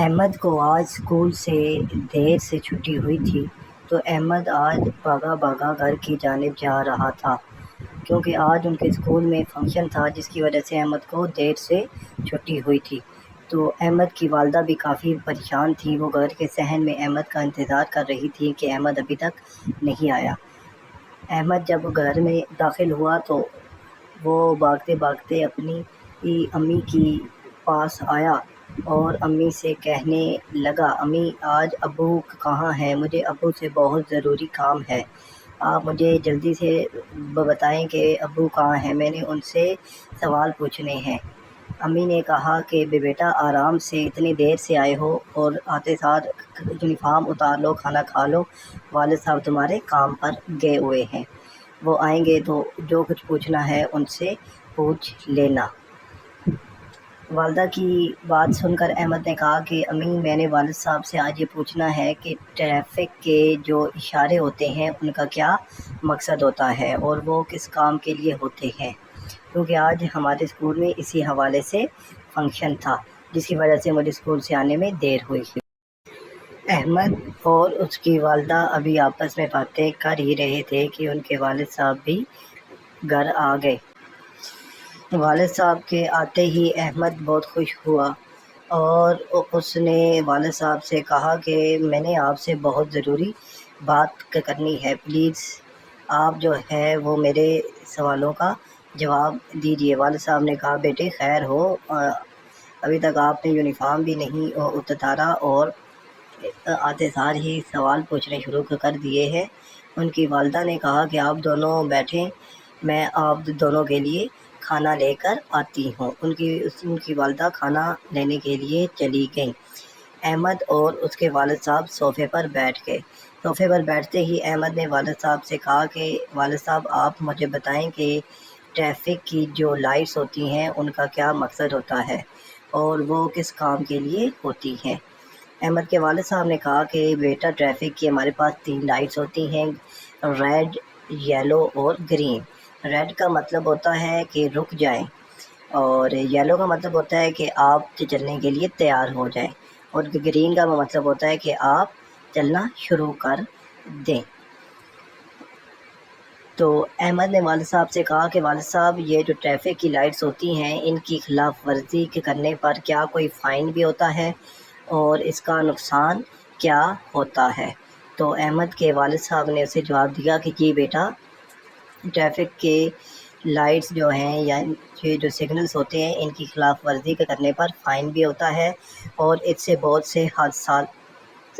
احمد کو آج اسکول سے دیر سے چھٹی ہوئی تھی تو احمد آج بھاگا بھاگا گھر کی جانب جا رہا تھا کیونکہ آج ان کے اسکول میں فنکشن تھا جس کی وجہ سے احمد کو دیر سے چھٹی ہوئی تھی۔ تو احمد کی والدہ بھی کافی پریشان تھی، وہ گھر کے صحن میں احمد کا انتظار کر رہی تھی کہ احمد ابھی تک نہیں آیا۔ احمد جب گھر میں داخل ہوا تو وہ بھاگتے بھاگتے اپنی امی کی پاس آیا اور امی سے کہنے لگا، امی آج ابو کہاں ہیں؟ مجھے ابو سے بہت ضروری کام ہے، آپ مجھے جلدی سے بتائیں کہ ابو کہاں ہیں، میں نے ان سے سوال پوچھنے ہیں۔ امی نے کہا کہ بیٹا آرام سے، اتنی دیر سے آئے ہو اور آتے ساتھ یونیفارم اتار لو، کھانا کھا لو، والد صاحب تمہارے کام پر گئے ہوئے ہیں، وہ آئیں گے تو جو کچھ پوچھنا ہے ان سے پوچھ لینا۔ والدہ کی بات سن کر احمد نے کہا کہ امی میں نے والد صاحب سے آج یہ پوچھنا ہے کہ ٹریفک کے جو اشارے ہوتے ہیں ان کا کیا مقصد ہوتا ہے اور وہ کس کام کے لیے ہوتے ہیں، کیونکہ آج ہمارے اسکول میں اسی حوالے سے فنکشن تھا جس کی وجہ سے مجھے اسکول سے آنے میں دیر ہوئی۔ احمد اور اس کی والدہ ابھی آپس میں باتیں کر ہی رہے تھے کہ ان کے والد صاحب بھی گھر آ گئے۔ والد صاحب کے آتے ہی احمد بہت خوش ہوا اور اس نے والد صاحب سے کہا کہ میں نے آپ سے بہت ضروری بات کرنی ہے، پلیز آپ جو ہے وہ میرے سوالوں کا جواب دیجیے۔ والد صاحب نے کہا بیٹے خیر ہو، ابھی تک آپ نے یونیفارم بھی نہیں اتارا اور آتے سار ہی سوال پوچھنے شروع کر دیے ہیں۔ ان کی والدہ نے کہا کہ آپ دونوں بیٹھیں، میں آپ دونوں کے لیے کھانا لے کر آتی ہوں۔ ان کی والدہ کھانا لینے کے لیے چلی گئیں۔ احمد اور اس کے والد صاحب صوفے پر بیٹھ گئے۔ صوفے پر بیٹھتے ہی احمد نے والد صاحب سے کہا کہ والد صاحب آپ مجھے بتائیں کہ ٹریفک کی جو لائٹس ہوتی ہیں ان کا کیا مقصد ہوتا ہے اور وہ کس کام کے لیے ہوتی ہیں۔ احمد کے والد صاحب نے کہا کہ بیٹا ٹریفک کی ہمارے پاس 3 لائٹس ہوتی ہیں، ریڈ، یلو اور گرین۔ ریڈ کا مطلب ہوتا ہے کہ رک جائیں اور یلو کا مطلب ہوتا ہے کہ آپ چلنے کے لیے تیار ہو جائیں اور گرین کا مطلب ہوتا ہے کہ آپ چلنا شروع کر دیں۔ تو احمد نے والد صاحب سے کہا کہ والد صاحب یہ جو ٹریفک کی لائٹس ہوتی ہیں ان کی خلاف ورزی کرنے پر کیا کوئی فائن بھی ہوتا ہے اور اس کا نقصان کیا ہوتا ہے؟ تو احمد کے والد صاحب نے اسے جواب دیا کہ جی بیٹا، ٹریفک کے لائٹس جو ہیں یا یہ جو سگنلز ہوتے ہیں ان کی خلاف ورزی کرنے پر فائن بھی ہوتا ہے اور اس سے بہت سے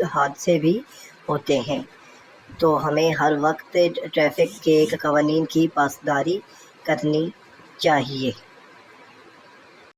حادثے بھی ہوتے ہیں، تو ہمیں ہر وقت ٹریفک کے قوانین کی پاسداری کرنی چاہیے۔